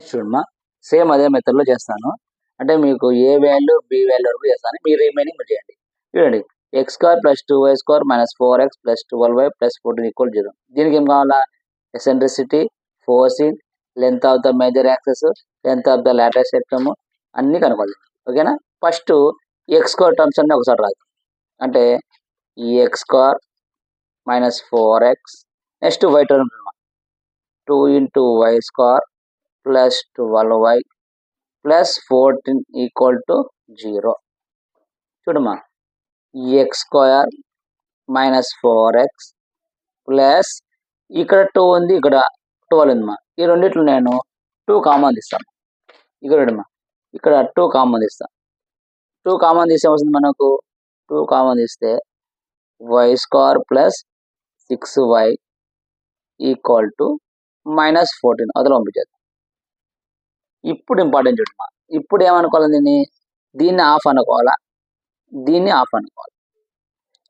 చూడమ్మా, సేమ్ అదే మెథడ్‌లో చేస్తాను. అంటే మీకు ఏ వాల్యూ, బి వాల్యూ వరకు చేస్తాను. మీ రిమైనింగ్ మీరు చేయండి. చూడండి, x square plus 2y square minus 4x plus 12y plus 14 equal 0. దీనికి ఏం కావాలా? ఎసెంట్రిసిటీ, ఫోర్సింగ్, length of the major axis, length of the latus rectum కనుక్కోవాలి. ఓకేనా? ఫస్ట్ ఎక్స్ స్క్వేర్ టర్మ్స్ అన్ని ఒకసారి రాద్దాం. అంటే ఈ X square minus 4x next y term 2 into y square plus 12y plus 14 equal to 0. చూడమ్మా, X square minus 4x plus ఇక్కడ 2 ఉంది, ఇక్కడ 12 ఉందమ్మా. ఈ రెండిట్లో నేను 2 కామన్ తీస్తాను. ఇక్కడ చూడమ్మా, ఇక్కడ 2 కామన్ తీస్తాను. 2 కామన్ తీస్తే వస్తుంది మనకు 2 కామన్ తీస్తే y square plus 6y equal to minus 14 అదలో పంపించేద్దాం. ఇప్పుడు ఇంపార్టెంట్ చూడమ్మా, ఇప్పుడు ఏమనుకోవాలి? దీన్ని ఆఫ్ అనుకోవాలా, దీన్ని ఆఫ్ అనుకోవాలి.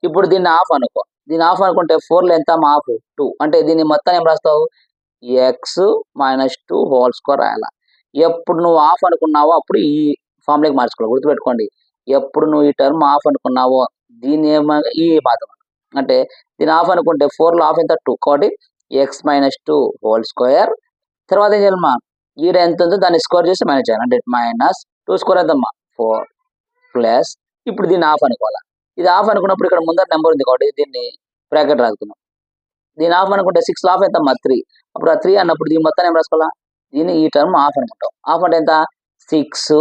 ఇప్పుడు దీన్ని ఆఫ్ అనుకో. దీన్ని ఆఫ్ అనుకుంటే 4లో ఎంత? ఆఫ్ 2. అంటే దీన్ని మొత్తం ఏం రాస్తావు? ఎక్స్ మైనస్ 2 హోల్ స్క్వేర్ రాయాల. ఎప్పుడు నువ్వు ఆఫ్ అనుకున్నావో అప్పుడు ఈ ఫార్ములాకి మార్చుకోవాలి. గుర్తుపెట్టుకోండి, ఎప్పుడు నువ్వు ఈ టర్మ్ ఆఫ్ అనుకున్నావో దీన్ని ఈ మాత్రం. అంటే దీన్ని ఆఫ్ అనుకుంటే 4లో ఆఫ్ ఎంత? 2. కాబట్టి ఎక్స్ మైనస్ 2 హోల్ స్క్వేర్. తర్వాత ఏం చేయాలమ్మా? ఈడ ఎంత ఉందో దాన్ని స్క్వేర్ చేసి మైనస్ చేయాలి. అంటే మైనస్ 2 స్క్వేర్ ఎంతమ్మా? 4 ప్లస్. ఇప్పుడు దీన్ని ఆఫ్ అనుకోవాలి. ఇది ఆఫ్ అనుకున్నప్పుడు ఇక్కడ ముందర నెంబర్ ఉంది కాబట్టి దీన్ని బ్రాకెట్ రాసుకుందాం. దీన్ని ఆఫ్ అనుకుంటే 6 ఆఫ్ ఎంత? 3. అప్పుడు ఆ 3 అన్నప్పుడు దీన్ని మొత్తం ఏం రాసుకోవాలా? దీన్ని ఈ టర్మ్ ఆఫ్ అనుకుంటాం. ఆఫ్ అంటే ఎంత? 6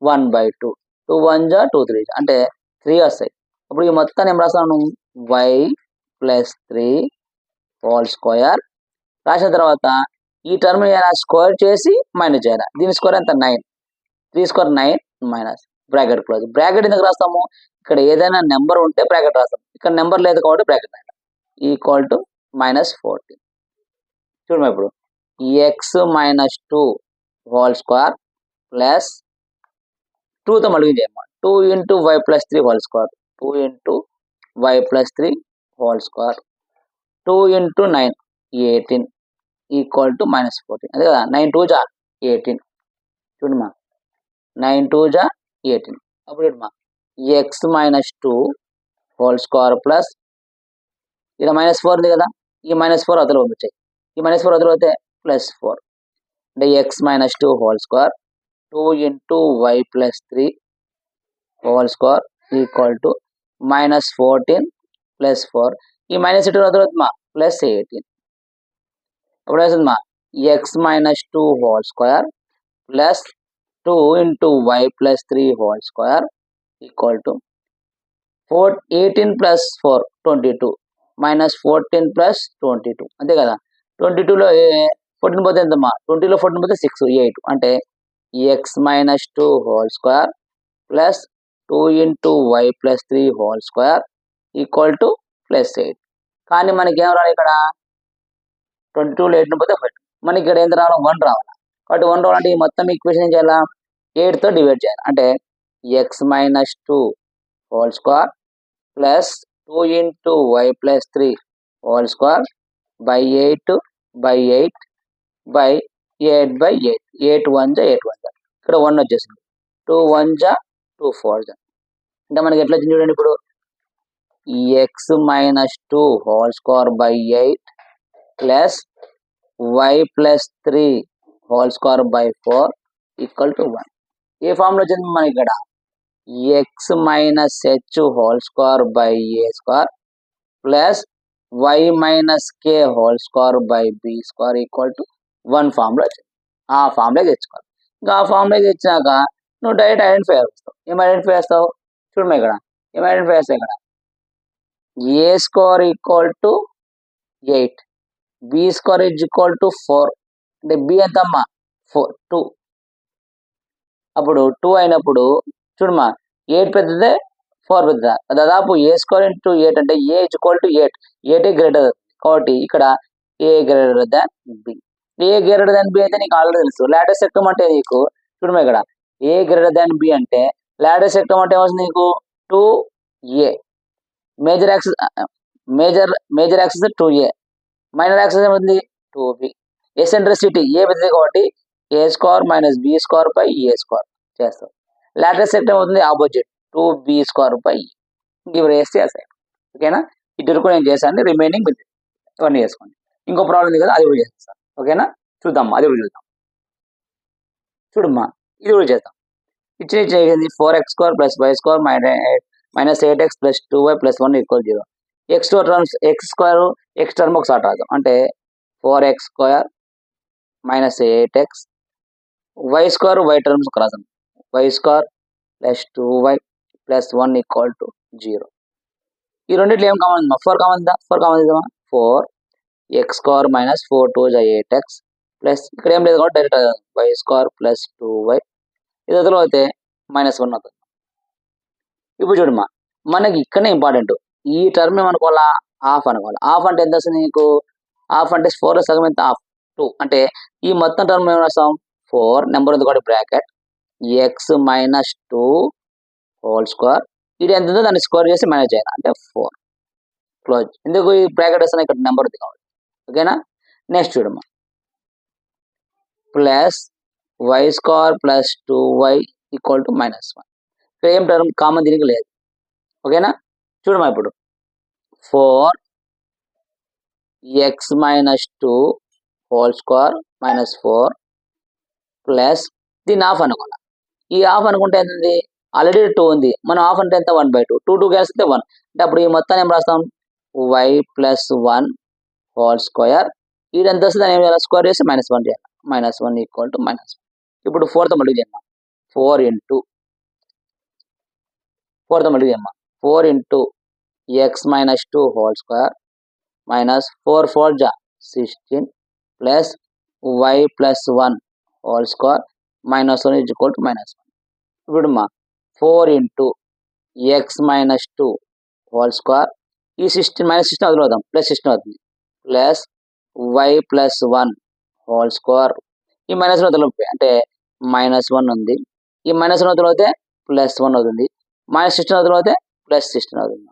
1/2. 2 1 జా 2 3 అంటే 3 వస్తాయి. అప్పుడు ఈ మొత్తాన్ని ఏం రాస్తాను? y ప్లస్ 3 హోల్ స్క్వేర్ రాసిన తర్వాత ఈ టర్మ్ స్క్వేర్ చేసి మైనస్ చేయాలి. దీని స్క్వేర్ ఎంత? 9. 3 square 9 minus bracket close. Bracket ఎందుకు రాస్తాము? ఇక్కడ ఏదైనా నెంబర్ ఉంటే బ్రాకెట్ రాస్తాం. ఇక్కడ నెంబర్ లేదు కాబట్టి బ్రాకెట్ రాయాలి. Equal to minus 14. చూడమ్మా, ఇప్పుడు x minus 2 whole square plus 2తో మళ్ళీ చేయమ్మా. 2 into y plus 3 whole square. 2 into y plus 3 whole square. 2 into 9 18 equal to minus 14. అదే కదా, 9 2 జా 18. చూడమ్మా, 9 2 జా 18. అప్పుడు చూడమ్మా, X minus 2 whole square plus ఇక్కడ మైనస్ 4 ఉంది కదా, ఈ మైనస్ 4 అదలో పంపించాయి. ఈ మైనస్ 4 అదలో అయితే ప్లస్ 4. అంటే x minus 2 whole square 2 into y plus 3 whole square equal to minus 14 plus 4. ఈ మైనస్ 2 అదలో అవుతుందమ్మా ప్లస్ 18. అప్పుడు వేస్తుందమ్మా x minus 2 whole square plus 2 into y plus 3 whole square equal to 18 plus 4 22 minus 14 plus 22. అంతే కదా. 22లో 14 పోతే ఎంతమ్మా? 20లో 14 పోతే 6 8. అంటే x minus 2 whole square plus 2 into y plus 3 whole square equal to plus 8. కానీ మనకి ఏం రావాలి? ఇక్కడ 22లో 8 పోతే 1. మనకి ఇక్కడ ఎంత రావాలి? 1 రావాలి. కాబట్టి 1 రావాలంటే ఈ మొత్తం ఈక్వేషన్ ఏం చేయాలా? 8తో డివైడ్ చేయాలి. అంటే x minus 2 whole square plus 2 into y plus 3 whole square by 8 by 8 by 8 by 8. 8 1 జా 8 1 జా. ఇక్కడ 1 వచ్చేసింది. 2 1 జా 2 4 జా. అంటే మనకి ఎట్లా వచ్చింది చూడండి. ఇప్పుడు x minus 2 whole square by 8 plus y plus 3 whole square by 4 equal to 1. ఏ ఫార్ములా వచ్చింది మనకి ఇక్కడ? X minus h whole square by a square plus y minus k whole square by b square equal to 1 formula వచ్చింది. ఆ formula తెచ్చుకోవాలి. ఇంకా ఆ formula తెచ్చినాక నువ్వు డైరెక్ట్ ఐడెంటిఫై చేస్తావు. ఏం ఐడెంటిఫై చేస్తావు? చూడమ్మా, ఇక్కడ ఏం ఐడెంటిఫై చేస్తావు? ఇక్కడ a square equal to 8, b square is equal to 4. అంటే బి ఎంత అమ్మా? 4 2. అప్పుడు 2 అయినప్పుడు చూడమ్మా, 8 పెద్దదే 4 పెద్దదా? దాదాపు ఏ స్క్వేర్ ఇంటూ 8 అంటే ఏ ఈజ్ ఈక్వల్ టు 8. 8 గ్రేటర్ కాబట్టి ఇక్కడ a greater than B. A greater than B అయితే నీకు ఆల్రెడీ తెలుసు. లాటరల్ సెక్టమ్ అంటే నీకు చూడమ్మా, ఇక్కడ ఏ గ్రేటర్ దాన్ బి అంటే లాటరల్ సెక్టమ్ అంటే ఏమవుతుంది నీకు? 2a. Major axis major axis 2a, minor axis ఏమవుతుంది? 2b. ఎసెంట్రిసిటీ ఏ పెద్దది కాబట్టి a square minus b square by a square చేస్తాం. లాటరల్ సెక్ట్ ఏమవుతుంది ఆపోజిట్ 2b స్క్వేర్ బై ఇవి వేస్తే చేస్తాయి. ఓకేనా ఇటు కూడా నేను చేశాను, రిమైనింగ్ ఇవన్నీ చేసుకోండి. ఇంకో ప్రాబ్లం ఉంది కదా అది కూడా చేస్తాను. ఓకేనా చూద్దాం, అది కూడా చూద్దాం. చూడమ్మా ఇది కూడా చేద్దాం. ఇచ్చేది 4x square plus y square minus 8x plus 2y plus 1 equal 0. X terms X square X term ఒకసారి రాద్దాం. అంటే 4x square minus 8x y square y terms ఒక రాద్దాం. y square plus 2y plus 1 equal to 0. ఈ రెండిట్లో ఏం common ఉందా? 4 common ఉందా? 4 కామన్ ఉందా? 4x square minus 4 2 8x plus ఇక్కడ ఏం లేదు కాబట్టి direct y square plus 2y ఇది అదలో అయితే -1 అవుతుంది. ఇప్పుడు చూడమ్మా మనకి ఇక్కడనే ఇంపార్టెంట్ ఈ టర్మ్ ఏమనుకోవాలా హాఫ్ అనుకోవాలి. హాఫ్ అంటే ఎంత వస్తుంది నీకు? హాఫ్ అంటే 4 సగం ఎంత? హాఫ్ 2 అంటే ఈ మొత్తం టర్మ్ ఏం రాస్తాం 4 నెంబర్ ఉంది కాబట్టి bracket x minus 2 whole square ఇది ఎంత ఉందో దాన్ని స్క్వేర్ చేసి మైనస్ చేయాలి అంటే 4 క్లోజ్. ఎందుకు ఈ బ్రాకెట్ వస్తున్నా ఇక్కడ నెంబర్ ఉంది కాబట్టి. ఓకేనా నెక్స్ట్ చూడమ్మా plus y square plus 2y equal to -1. ఇక్కడ ఏం టర్మ్ కామన్ దీనికి లేదు. ఓకేనా చూడమ్మా ఇప్పుడు 4x minus 2 whole square minus 4 plus దీన్ని హాఫ్ అనుకోవాలి. ఈ హాఫ్ అనుకుంటే ఎంత ఆల్రెడీ 2 ఉంది, మనం హాఫ్ అంటే ఎంత 1/2 2 కలిస్తే 1 అంటే అప్పుడు ఈ మొత్తాన్ని ఏం రాస్తాం y ప్లస్ 1 హోల్ స్క్వేర్ ఇది ఎంత వస్తుంది దాన్ని ఏం చేయాలి స్క్వేర్ చేసి -1 చేయాలి. -1 ఈక్వల్ టు -1. ఇప్పుడు 4తో మళ్ళీ చేయమ్మా 4 ఇంటూ 4తో మళ్ళీ చేయమ్మా 4 into x minus 2 whole square minus 4 4 జా 16 plus y plus 1 whole square -1 is equal to -1. ఇప్పుడు మా 4 into x minus 2 whole square ఈ 16 -16 వదిలేద్దాం ప్లస్ 16 అవుతుంది plus y plus 1 whole square ఈ -1 వదిలిపోయి అంటే -1 ఉంది, ఈ -1 వదిలితే +1 అవుతుంది, -16 వదిలితే +16 అవుతుంది.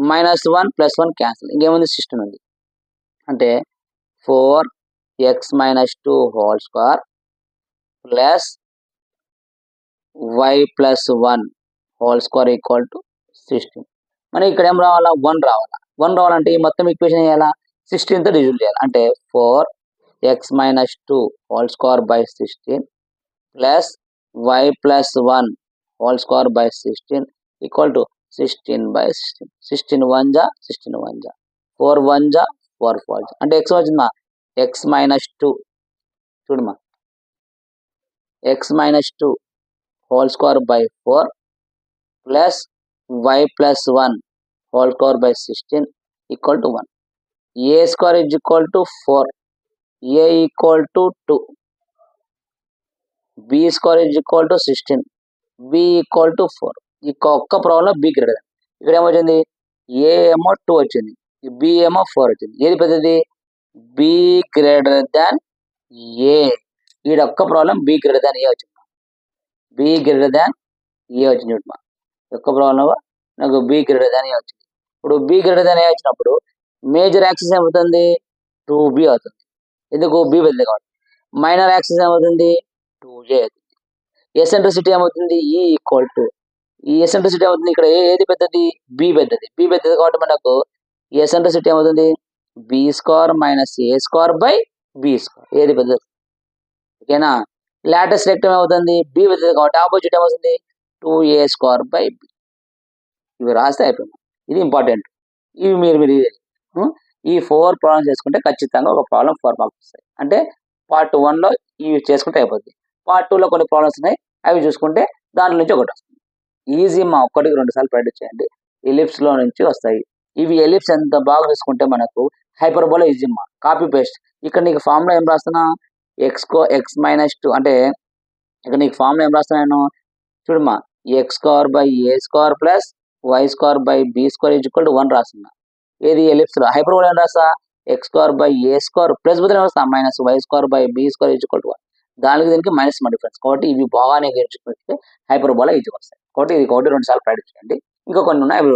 -1 +1 క్యాన్సిల్, ఇంకేముంది 16 ఉంది అంటే 4x minus 2 whole square plus y plus 1 whole square equal to 16. మనకి ఇక్కడ ఏం రావాలా 1 రావాలా. 1 రావాలంటే ఈ మొత్తం ఈక్వేషన్ చేయాలా 16తో డివిజన్ చేయాలి అంటే 4x minus 2 whole square by 16 plus y plus 1 whole square by 16 equal to 16 by 16. 16 1 జా 16 1 జా 4 1 జా 4 4 జా అంటే x వచ్చిందా x మైనస్ 2 చూడమ్మా x minus 2 whole square by 4 plus y plus 1 whole square by 16 equal to 1. a square is equal to 4, a equal to 2, b square is equal to 16, b equal to 4. ఈ ఒక్క problem b greater than. ఇక్కడ ఏమొచ్చింది a ఏమో 2 వచ్చింది, b ఏమో 4 వచ్చింది. ఏది పెద్దది b గ్రేటర్ దాన్ a. ఈ ఒక్క problem b greater than a వచ్చింది, b గ్రేటర్ దాన్ a వచ్చింది. ఒక్క ప్రాబ్లం నాకు b గ్రేటర్ దాన్ a వచ్చింది. ఇప్పుడు b గ్రేటర్ దాన్ a వచ్చినప్పుడు మేజర్ యాక్సిస్ ఏమవుతుంది 2b అవుతుంది, ఎందుకు b పెద్దది కాబట్టి. మైనర్ యాక్సిస్ ఏమవుతుంది 2a అవుతుంది. ఎసెంట్రిసిటీ ఏమవుతుంది e ఈక్వల్ టు, ఈ ఎసెంట్రిసిటీ ఏమవుతుంది ఇక్కడ ఏది పెద్దది b పెద్దది, b పెద్దది కాబట్టి మనకు ఎసెంట్రిసిటీ ఏమవుతుంది b square minus a square by b square ఏది పెద్దది. ఓకేనా లాటస్ రెక్టమ్ ఏమవుతుంది b పెద్దది కాబట్టి ఆపోజిట్ ఏమవుతుంది 2a స్క్వేర్ బై b. ఇవి రాస్తే అయిపోయింది. ఇది ఇంపార్టెంట్. ఇవి మీరు ఈ 4 ప్రాబ్లమ్స్ చేసుకుంటే ఖచ్చితంగా ఒక ప్రాబ్లం 4 మార్క్స్ వస్తాయి. అంటే పార్ట్ 1లో ఇవి చేసుకుంటే అయిపోద్ది. పార్ట్ 2లో కొన్ని ప్రాబ్లమ్స్ ఉన్నాయి, అవి చూసుకుంటే దాంట్లో నుంచి ఒకటి వస్తుంది. ఈజీ మా 1కి 2 సార్లు ప్రాక్టీస్ చేయండి, ఎలిప్స్లో నుంచి వస్తాయి. ఇవి ఎలిప్స్ ఎంత బాగా చూసుకుంటే మనకు హైపర్బోలా ఈజీ మా కాపీ పేస్ట్. ఇక్కడ నీకు ఫార్ములా ఏం రాస్తున్నా x మైనస్ 2 అంటే ఇక్కడ నీకు ఫార్ములా ఏం రాస్తున్నా నేను చూడమ్మా x square by a square plus y square by b square is equal to 1 రాస్తున్నా. ఏది ఎలిప్స్ లో. హైపర్బోలా ఏం రాస్తా x square by a square plus బదులు ఏం రాస్తా minus y square by b square is equal to 1. దానికి దీనికి మైనస్ డిఫరెన్స్ కాబట్టి ఇవి బాగానే నేర్చుకుంటే హైపర్బోలా ఈజీగా వస్తాయి. కాబట్టి ఇది 1 2 సార్లు ప్రాక్టీస్ చేయండి. ఇంకా కొన్ని ఉన్నాయి అవి